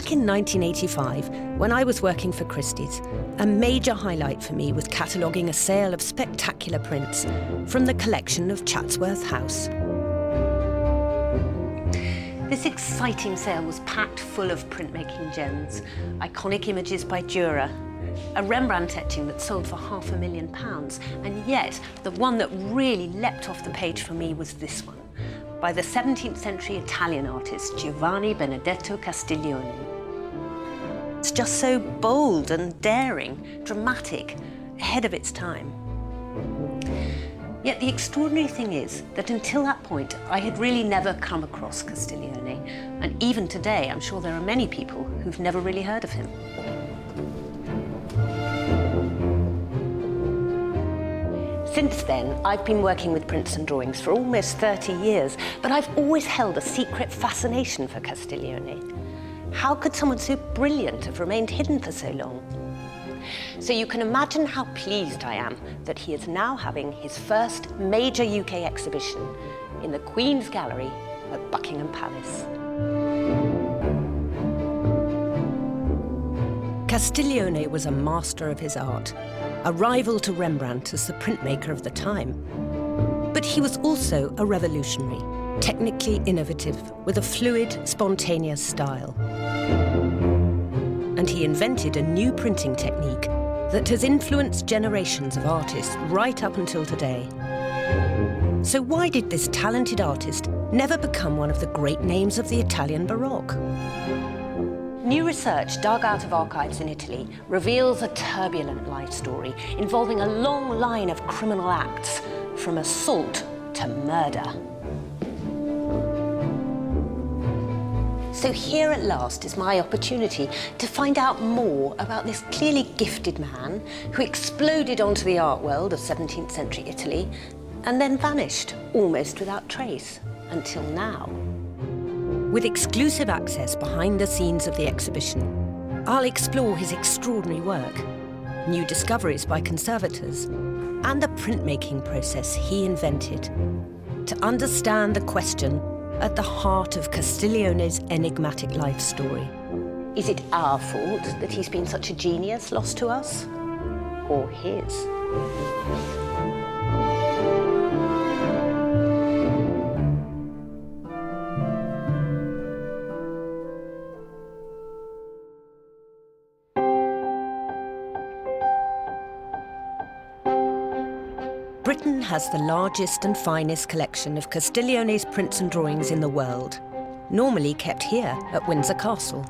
Back in 1985, when I was working for Christie's, a major highlight for me was cataloguing a sale of spectacular prints from the collection of Chatsworth House. This exciting sale was packed full of printmaking gems, iconic images by Dürer, a Rembrandt etching that sold for £500,000, and yet the one that really leapt off the page for me was this one, by the 17th century Italian artist Giovanni Benedetto Castiglione. It's just so bold and daring, dramatic, ahead of its time. Yet the extraordinary thing is that until that point, I had really never come across Castiglione, and even today, I'm sure there are many people who've never really heard of him. Since then, I've been working with prints and drawings for almost 30 years, but I've always held a secret fascination for Castiglione. How could someone so brilliant have remained hidden for so long? So you can imagine how pleased I am that he is now having his first major UK exhibition in the Queen's Gallery at Buckingham Palace. Castiglione was a master of his art, a rival to Rembrandt as the printmaker of the time. But he was also a revolutionary, technically innovative, with a fluid, spontaneous style. And he invented a new printing technique that has influenced generations of artists right up until today. So why did this talented artist never become one of the great names of the Italian Baroque? New research dug out of archives in Italy reveals a turbulent life story involving a long line of criminal acts, from assault to murder. So here at last is my opportunity to find out more about this clearly gifted man who exploded onto the art world of 17th century Italy and then vanished almost without trace until now. With exclusive access behind the scenes of the exhibition, I'll explore his extraordinary work, new discoveries by conservators, and the printmaking process he invented to understand the question at the heart of Castiglione's enigmatic life story. Is it our fault that he's been such a genius lost to us, or his? Britain has the largest and finest collection of Castiglione's prints and drawings in the world, normally kept here at Windsor Castle.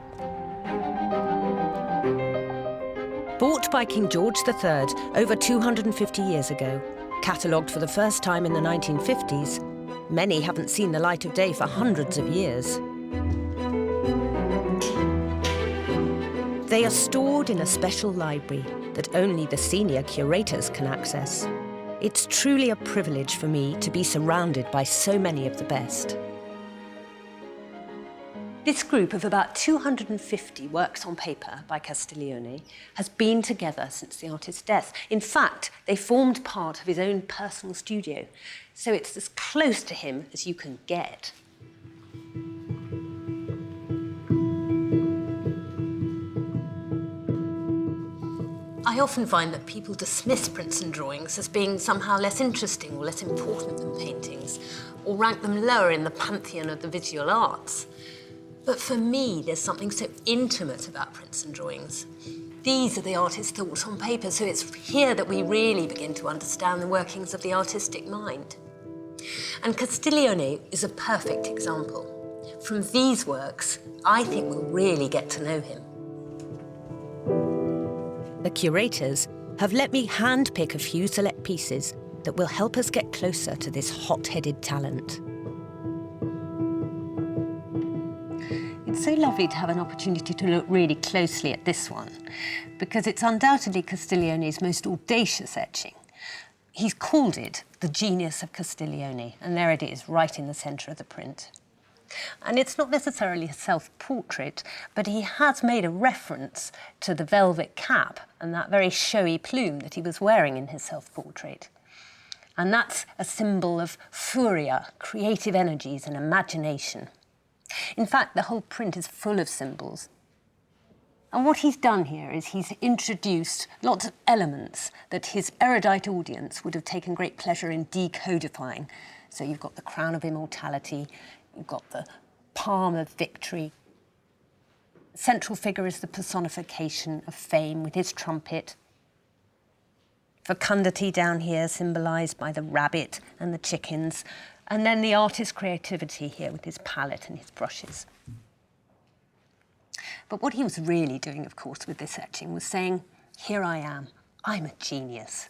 Bought by King George III over 250 years ago, catalogued for the first time in the 1950s, many haven't seen the light of day for hundreds of years. They are stored in a special library that only the senior curators can access. It's truly a privilege for me to be surrounded by so many of the best. This group of about 250 works on paper by Castiglione has been together since the artist's death. In fact, they formed part of his own personal studio, so it's as close to him as you can get. I often find that people dismiss prints and drawings as being somehow less interesting or less important than paintings, or rank them lower in the pantheon of the visual arts. But for me, there's something so intimate about prints and drawings. These are the artist's thoughts on paper, so it's here that we really begin to understand the workings of the artistic mind. And Castiglione is a perfect example. From these works, I think we'll really get to know him. The curators have let me handpick a few select pieces that will help us get closer to this hot-headed talent. It's so lovely to have an opportunity to look really closely at this one, because it's undoubtedly Castiglione's most audacious etching. He's called it the genius of Castiglione, and there it is, right in the centre of the print. And it's not necessarily a self-portrait, but he has made a reference to the velvet cap and that very showy plume that he was wearing in his self-portrait. And that's a symbol of furia, creative energies and imagination. In fact, the whole print is full of symbols. And what he's done here is he's introduced lots of elements that his erudite audience would have taken great pleasure in decodifying. So you've got the crown of immortality, you've got the palm of victory. Central figure is the personification of fame with his trumpet. Fecundity down here, symbolised by the rabbit and the chickens. And then the artist's creativity here with his palette and his brushes. But what he was really doing, of course, with this etching was saying, here I am, I'm a genius.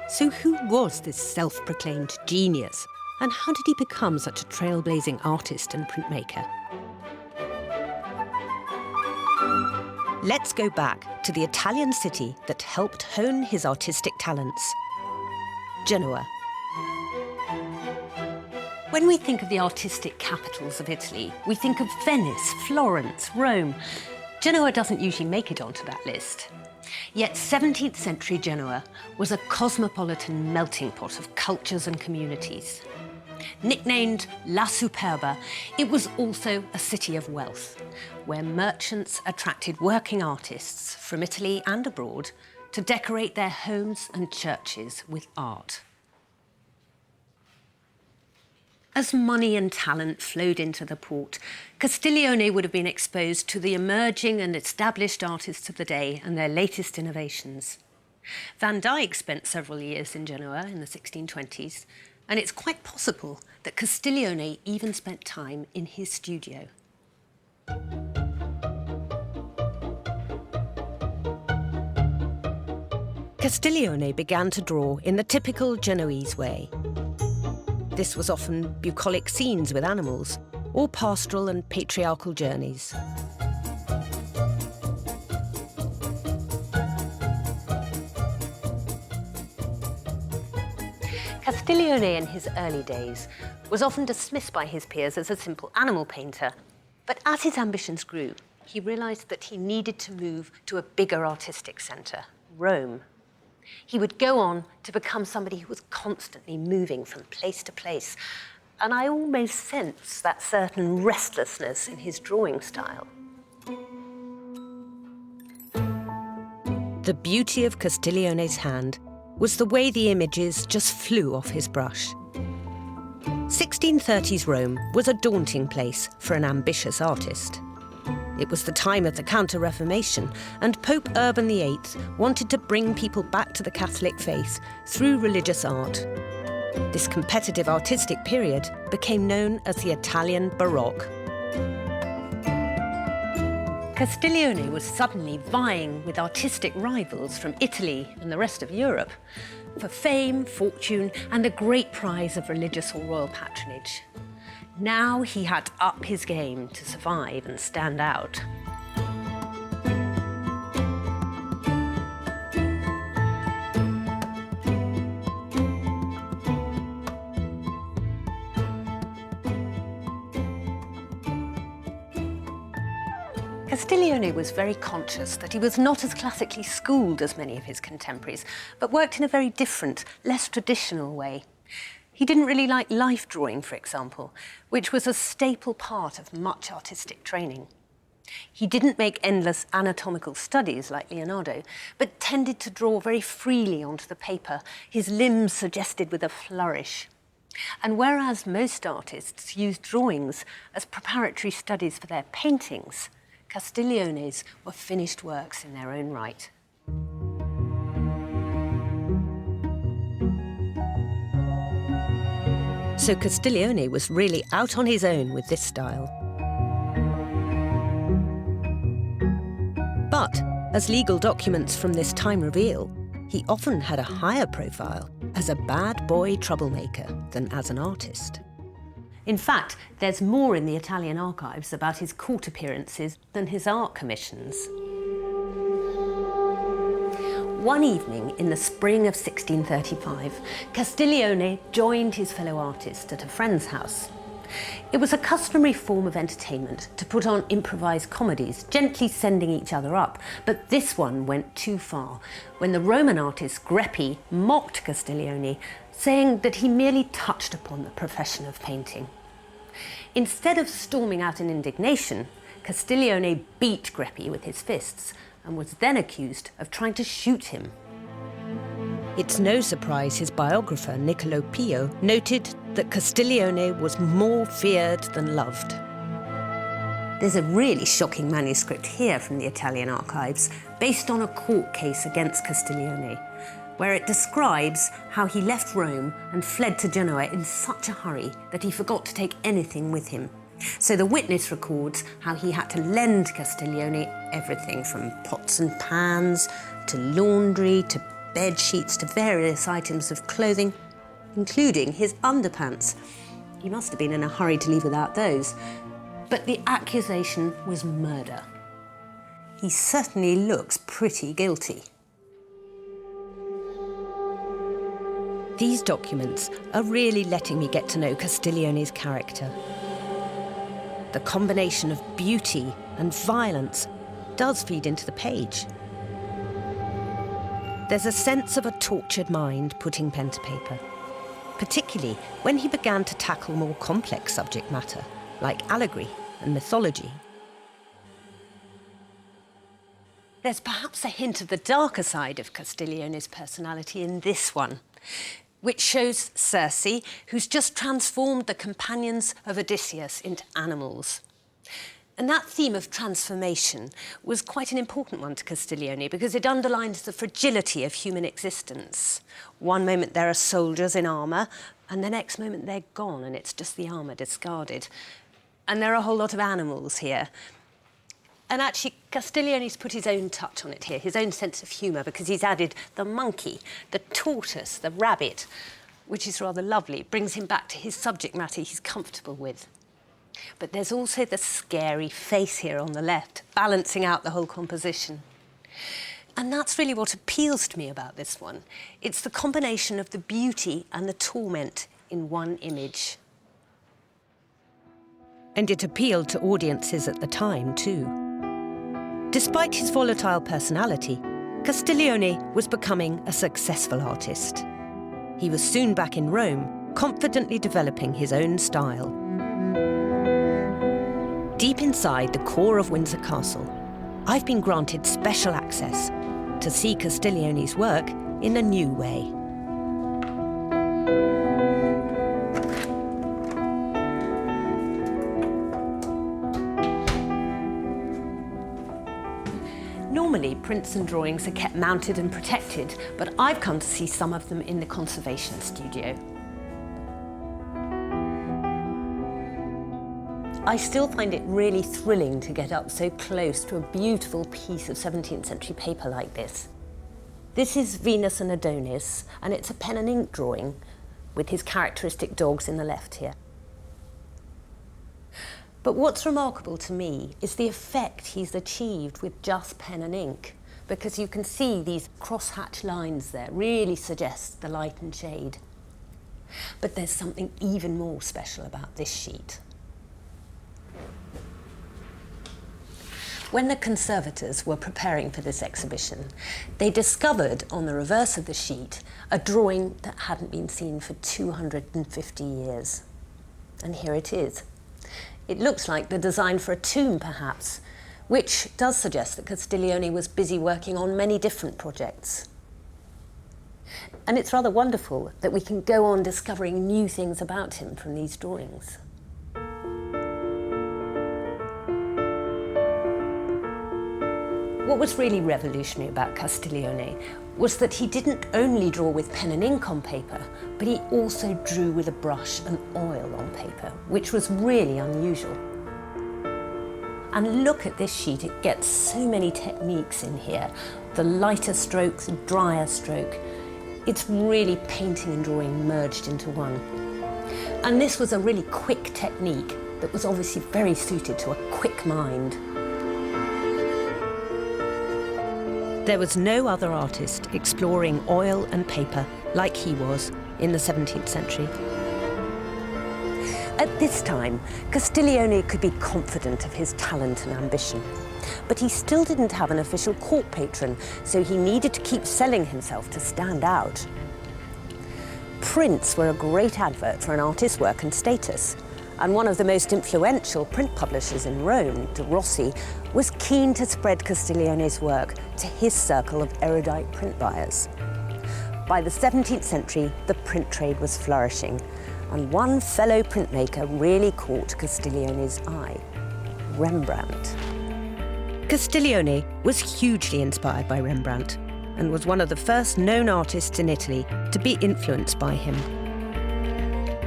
So who was this self-proclaimed genius? And how did he become such a trailblazing artist and printmaker? Let's go back to the Italian city that helped hone his artistic talents, Genoa. When we think of the artistic capitals of Italy, we think of Venice, Florence, Rome. Genoa doesn't usually make it onto that list. Yet 17th century Genoa was a cosmopolitan melting pot of cultures and communities. Nicknamed La Superba, it was also a city of wealth, where merchants attracted working artists from Italy and abroad to decorate their homes and churches with art. As money and talent flowed into the port, Castiglione would have been exposed to the emerging and established artists of the day and their latest innovations. Van Dyck spent several years in Genoa in the 1620s, and it's quite possible that Castiglione even spent time in his studio. Castiglione began to draw in the typical Genoese way. This was often bucolic scenes with animals, or pastoral and patriarchal journeys. Castiglione in his early days was often dismissed by his peers as a simple animal painter, but as his ambitions grew, he realised that he needed to move to a bigger artistic centre, Rome. He would go on to become somebody who was constantly moving from place to place, and I almost sense that certain restlessness in his drawing style. The beauty of Castiglione's hand was the way the images just flew off his brush. 1630s Rome was a daunting place for an ambitious artist. It was the time of the Counter-Reformation, and Pope Urban VIII wanted to bring people back to the Catholic faith through religious art. This competitive artistic period became known as the Italian Baroque. Castiglione was suddenly vying with artistic rivals from Italy and the rest of Europe for fame, fortune, and the great prize of religious or royal patronage. Now he had to up his game to survive and stand out. Castiglione was very conscious that he was not as classically schooled as many of his contemporaries, but worked in a very different, less traditional way. He didn't really like life drawing, for example, which was a staple part of much artistic training. He didn't make endless anatomical studies like Leonardo, but tended to draw very freely onto the paper, his limbs suggested with a flourish. And whereas most artists used drawings as preparatory studies for their paintings, Castiglione's were finished works in their own right. So Castiglione was really out on his own with this style. But, as legal documents from this time reveal, he often had a higher profile as a bad boy troublemaker than as an artist. In fact, there's more in the Italian archives about his court appearances than his art commissions. One evening in the spring of 1635, Castiglione joined his fellow artist at a friend's house. It was a customary form of entertainment to put on improvised comedies, gently sending each other up, but this one went too far when the Roman artist Greppi mocked Castiglione, saying that he merely touched upon the profession of painting. Instead of storming out in indignation, Castiglione beat Greppi with his fists and was then accused of trying to shoot him. It's no surprise his biographer, Niccolo Pio, noted that Castiglione was more feared than loved. There's a really shocking manuscript here from the Italian archives, based on a court case against Castiglione, where it describes how he left Rome and fled to Genoa in such a hurry that he forgot to take anything with him. So the witness records how he had to lend Castiglione everything from pots and pans to laundry to bed sheets to various items of clothing, including his underpants. He must have been in a hurry to leave without those. But the accusation was murder. He certainly looks pretty guilty. These documents are really letting me get to know Castiglione's character. The combination of beauty and violence does feed into the page. There's a sense of a tortured mind putting pen to paper, particularly when he began to tackle more complex subject matter, like allegory and mythology. There's perhaps a hint of the darker side of Castiglione's personality in this one, which shows Circe, who's just transformed the companions of Odysseus into animals. And that theme of transformation was quite an important one to Castiglione because it underlines the fragility of human existence. One moment there are soldiers in armour, and the next moment they're gone and it's just the armour discarded. And there are a whole lot of animals here. And actually, Castiglione's put his own touch on it here, his own sense of humour, because he's added the monkey, the tortoise, the rabbit, which is rather lovely. It brings him back to his subject matter he's comfortable with. But there's also the scary face here on the left, balancing out the whole composition. And that's really what appeals to me about this one. It's the combination of the beauty and the torment in one image. And it appealed to audiences at the time, too. Despite his volatile personality, Castiglione was becoming a successful artist. He was soon back in Rome, confidently developing his own style. Deep inside the core of Windsor Castle, I've been granted special access to see Castiglione's work in a new way. Normally, prints and drawings are kept mounted and protected, but I've come to see some of them in the conservation studio. I still find it really thrilling to get up so close to a beautiful piece of 17th century paper like this. This is Venus and Adonis, and it's a pen and ink drawing with his characteristic dogs in the left here. But what's remarkable to me is the effect he's achieved with just pen and ink, because you can see these crosshatch lines there really suggest the light and shade. But there's something even more special about this sheet. When the conservators were preparing for this exhibition, they discovered on the reverse of the sheet a drawing that hadn't been seen for 250 years. And here it is. It looks like the design for a tomb, perhaps, which does suggest that Castiglione was busy working on many different projects. And it's rather wonderful that we can go on discovering new things about him from these drawings. What was really revolutionary about Castiglione was that he didn't only draw with pen and ink on paper, but he also drew with a brush and oil on paper, which was really unusual. And look at this sheet, it gets so many techniques in here. The lighter stroke, the drier stroke. It's really painting and drawing merged into one. And this was a really quick technique that was obviously very suited to a quick mind. There was no other artist exploring oil and paper like he was in the 17th century. At this time, Castiglione could be confident of his talent and ambition. But he still didn't have an official court patron, so he needed to keep selling himself to stand out. Prints were a great advert for an artist's work and status, and one of the most influential print publishers in Rome, de Rossi, was keen to spread Castiglione's work to his circle of erudite print buyers. By the 17th century, the print trade was flourishing, and one fellow printmaker really caught Castiglione's eye: Rembrandt. Castiglione was hugely inspired by Rembrandt and was one of the first known artists in Italy to be influenced by him.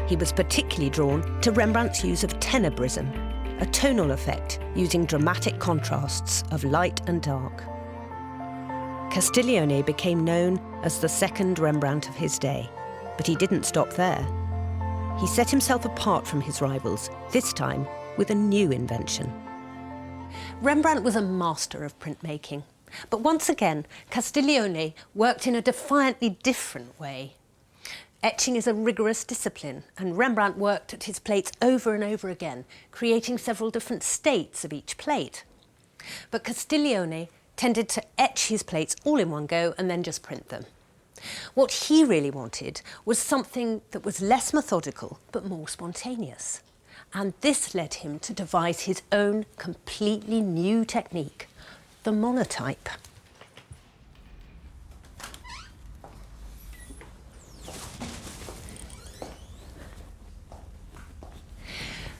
He was particularly drawn to Rembrandt's use of tenebrism, a tonal effect using dramatic contrasts of light and dark. Castiglione became known as the second Rembrandt of his day, but he didn't stop there. He set himself apart from his rivals, this time with a new invention. Rembrandt was a master of printmaking, but once again, Castiglione worked in a defiantly different way. Etching is a rigorous discipline, and Rembrandt worked at his plates over and over again, creating several different states of each plate. But Castiglione tended to etch his plates all in one go and then just print them. What he really wanted was something that was less methodical but more spontaneous. And this led him to devise his own completely new technique, the monotype.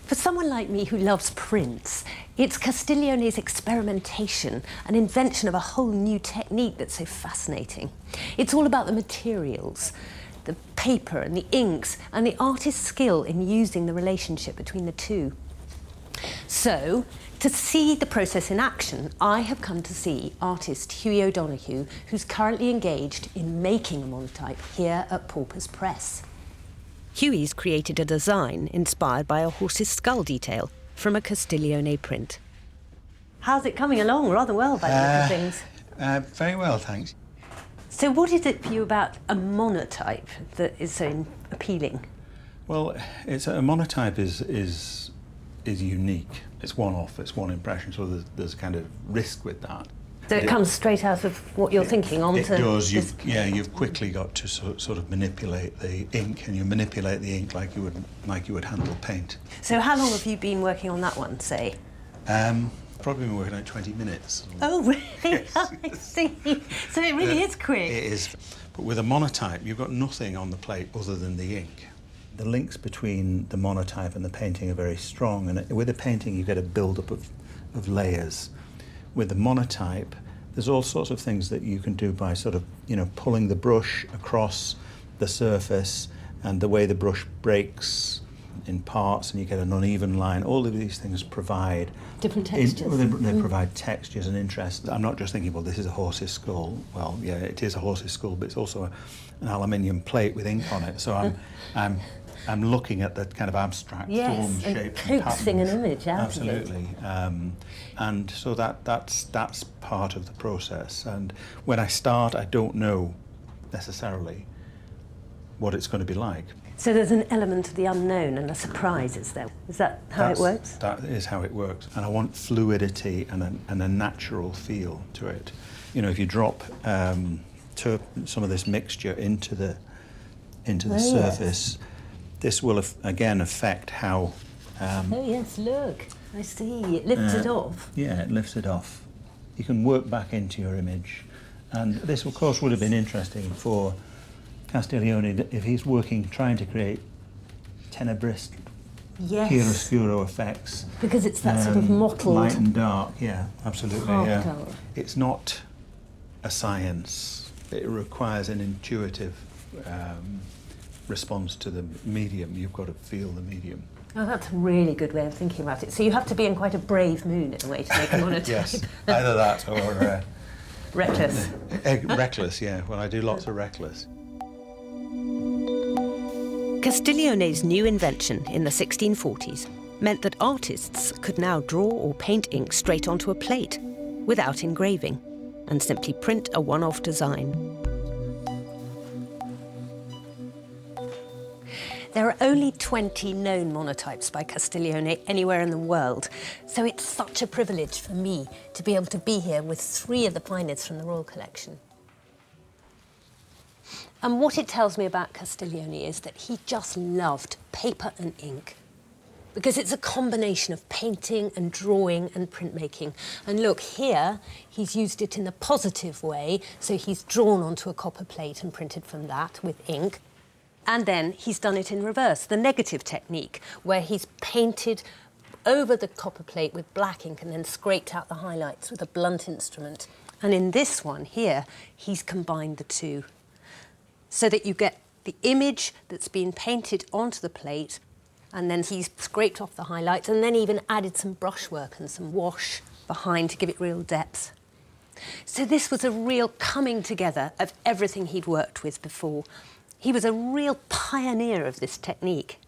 For someone like me who loves prints, it's Castiglione's experimentation and invention of a whole new technique that's so fascinating. It's all about the materials, the paper and the inks, and the artist's skill in using the relationship between the two. So, to see the process in action, I have come to see artist Hughie O'Donoghue, who's currently engaged in making a monotype here at Pauper's Press. Hughie's created a design inspired by a horse's skull detail from a Castiglione print. How's it coming along? Rather well, by the look of things. Very well, thanks. So what is it for you about a monotype that is so appealing? Well, a monotype is unique. It's one-off, it's one impression, so there's a kind of risk with that. So it comes straight out of what you're thinking onto... It does. You've quickly got to sort of manipulate the ink, and you manipulate the ink like you would handle paint. So how long have you been working on that one, say? Probably been working on 20 minutes. Oh, really? I see. So it really is quick. It is. But with a monotype, you've got nothing on the plate other than the ink. The links between the monotype and the painting are very strong, and with a painting you get a build-up of layers. With the monotype, there's all sorts of things that you can do by sort of, pulling the brush across the surface, and the way the brush breaks in parts and you get an uneven line. All of these things provide different textures. They provide textures and interest. I'm not just thinking, well, this is a horse's skull. Well, yeah, it is a horse's skull, but it's also an aluminium plate with ink on it. So I'm looking at the kind of abstract form, shape, and coaxing an image out Absolutely. of it. And so that's part of the process. And when I start, I don't know necessarily what it's going to be like. So there's an element of the unknown and a surprise, is there? Is that how it works? That is how it works. And I want fluidity and a natural feel to it. If you drop some of this mixture into the surface, this will again affect how... oh yes, look, I see, it lifts it off. Yeah, it lifts it off. You can work back into your image. And this, of course, would have been interesting for Castiglione if he's trying to create tenebrist, chiaroscuro effects. Because it's that sort of mottled... light and dark, yeah, absolutely, yeah. Colour. It's not a science. It requires an intuitive response to the medium. You've got to feel the medium. Oh, that's a really good way of thinking about it. So you have to be in quite a brave mood, in a way, to make a monotype. Yes, either that or... reckless. Reckless, yeah. Well, I do lots of reckless. Castiglione's new invention in the 1640s meant that artists could now draw or paint ink straight onto a plate without engraving and simply print a one-off design. There are only 20 known monotypes by Castiglione anywhere in the world, so it's such a privilege for me to be able to be here with 3 of the finest from the Royal Collection. And what it tells me about Castiglione is that he just loved paper and ink, because it's a combination of painting and drawing and printmaking. And look, here, he's used it in a positive way, so he's drawn onto a copper plate and printed from that with ink. And then he's done it in reverse, the negative technique, where he's painted over the copper plate with black ink and then scraped out the highlights with a blunt instrument. And in this one here, he's combined the two, so that you get the image that's been painted onto the plate, and then he's scraped off the highlights and then even added some brushwork and some wash behind to give it real depth. So this was a real coming together of everything he'd worked with before. He was a real pioneer of this technique.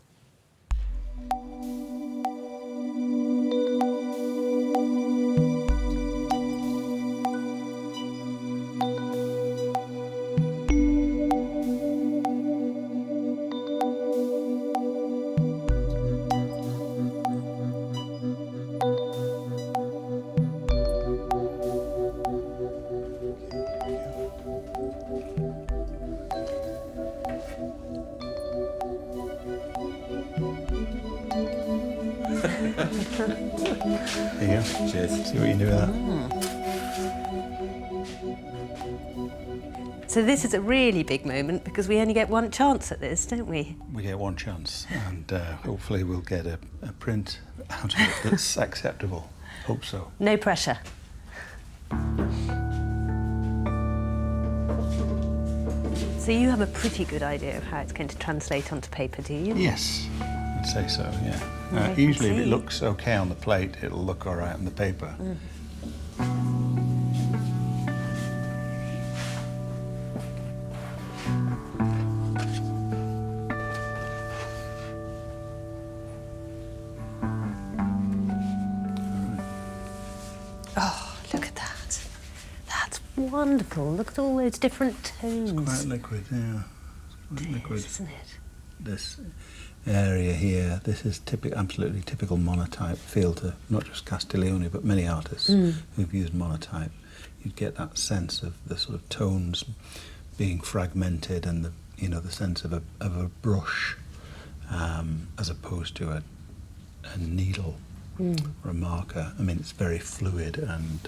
There you go. Cheers. See what you can do with that. So this is a really big moment because we only get one chance at this, don't we? We get one chance, and hopefully we'll get a print out of it that's acceptable. Hope so. No pressure. So you have a pretty good idea of how it's going to translate onto paper, do you? Yes, I'd say so, yeah. Usually if it looks okay on the plate, it'll look all right on the paper. Oh, look at that. That's wonderful. Look at all those different tones. It's quite liquid, yeah. It's quite liquid. Isn't it? This area here, this is absolutely typical monotype feel to not just Castiglione, but many artists who've used monotype. You'd get that sense of the sort of tones being fragmented and the sense of a brush as opposed to a needle or a marker. I mean, it's very fluid and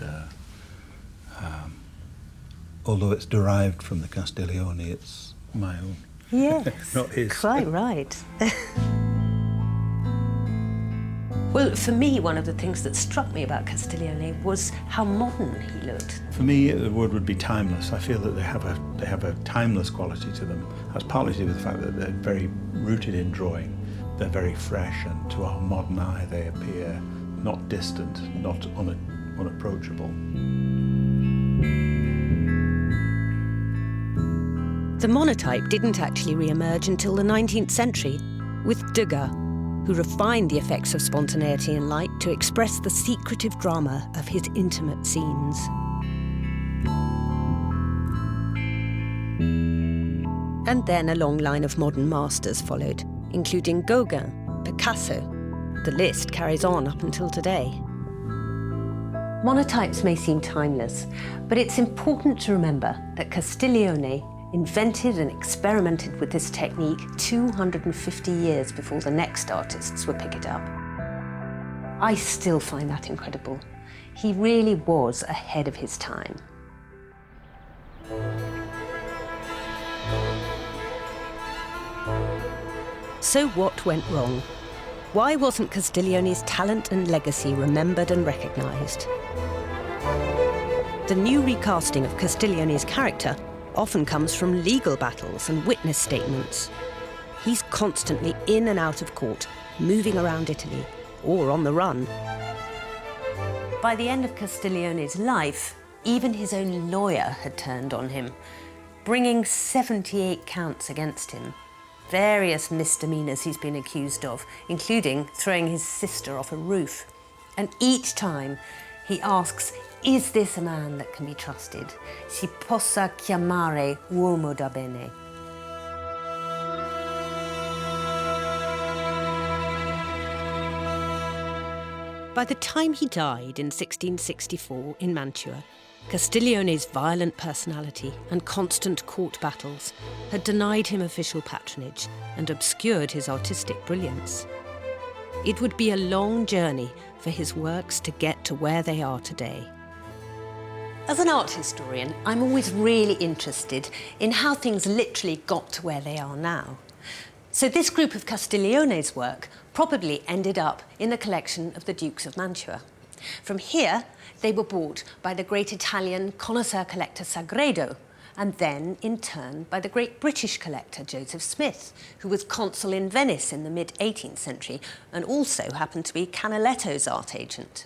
although it's derived from the Castiglione, it's my own. Yes, not his. Quite right. Well, for me, one of the things that struck me about Castiglione was how modern he looked. For me, the word would be timeless. I feel that they have a timeless quality to them. That's partly to do with the fact that they're very rooted in drawing. They're very fresh, and to our modern eye, they appear not distant, not unapproachable. The monotype didn't actually re-emerge until the 19th century, with Degas, who refined the effects of spontaneity and light to express the secretive drama of his intimate scenes. And then a long line of modern masters followed, including Gauguin, Picasso. The list carries on up until today. Monotypes may seem timeless, but it's important to remember that Castiglione invented and experimented with this technique 250 years before the next artists would pick it up. I still find that incredible. He really was ahead of his time. So what went wrong? Why wasn't Castiglione's talent and legacy remembered and recognised? The new recasting of Castiglione's character often comes from legal battles and witness statements. He's constantly in and out of court, moving around Italy, or on the run. By the end of Castiglione's life, even his own lawyer had turned on him, bringing 78 counts against him. Various misdemeanours he's been accused of, including throwing his sister off a roof. And each time he asks, is this a man that can be trusted? Si possa chiamare uomo da bene. By the time he died in 1664 in Mantua, Castiglione's violent personality and constant court battles had denied him official patronage and obscured his artistic brilliance. It would be a long journey for his works to get to where they are today. As an art historian, I'm always really interested in how things literally got to where they are now. So this group of Castiglione's work probably ended up in the collection of the Dukes of Mantua. From here, they were bought by the great Italian connoisseur collector Sagredo, and then, in turn, by the great British collector Joseph Smith, who was consul in Venice in the mid-18th century and also happened to be Canaletto's art agent.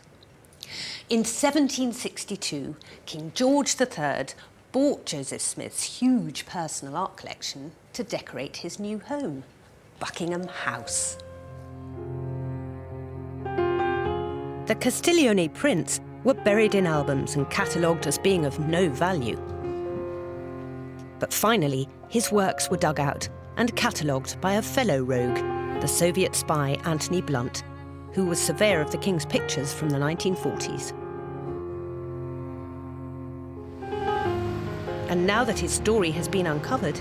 In 1762, King George III bought Joseph Smith's huge personal art collection to decorate his new home, Buckingham House. The Castiglione prints were buried in albums and catalogued as being of no value. But finally, his works were dug out and catalogued by a fellow rogue, the Soviet spy Anthony Blunt, who was surveyor of the King's pictures from the 1940s. And now that his story has been uncovered,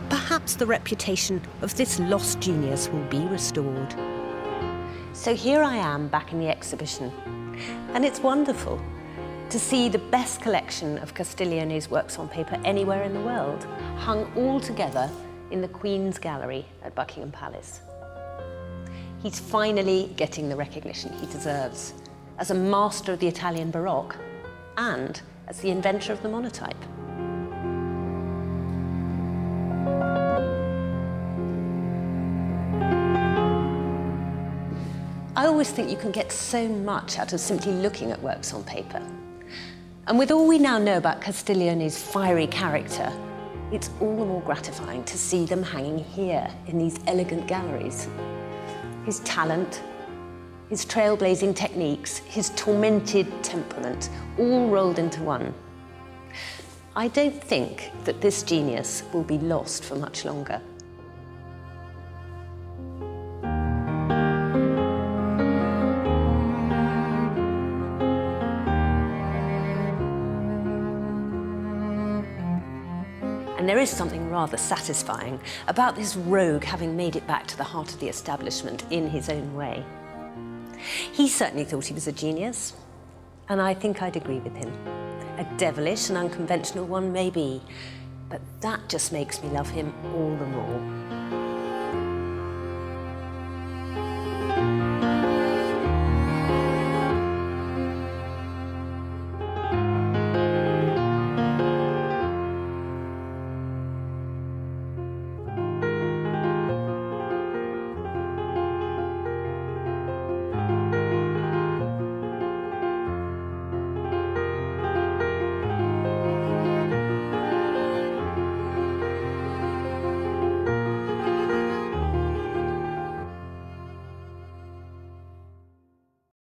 perhaps the reputation of this lost genius will be restored. So here I am back in the exhibition, and it's wonderful to see the best collection of Castiglione's works on paper anywhere in the world, hung all together in the Queen's Gallery at Buckingham Palace. He's finally getting the recognition he deserves as a master of the Italian Baroque and as the inventor of the monotype. I always think you can get so much out of simply looking at works on paper. And with all we now know about Castiglione's fiery character, it's all the more gratifying to see them hanging here in these elegant galleries. His talent, his trailblazing techniques, his tormented temperament, all rolled into one. I don't think that this genius will be lost for much longer. And there is something rather satisfying about this rogue having made it back to the heart of the establishment in his own way. He certainly thought he was a genius, and I think I'd agree with him. A devilish and unconventional one, maybe, but that just makes me love him all the more.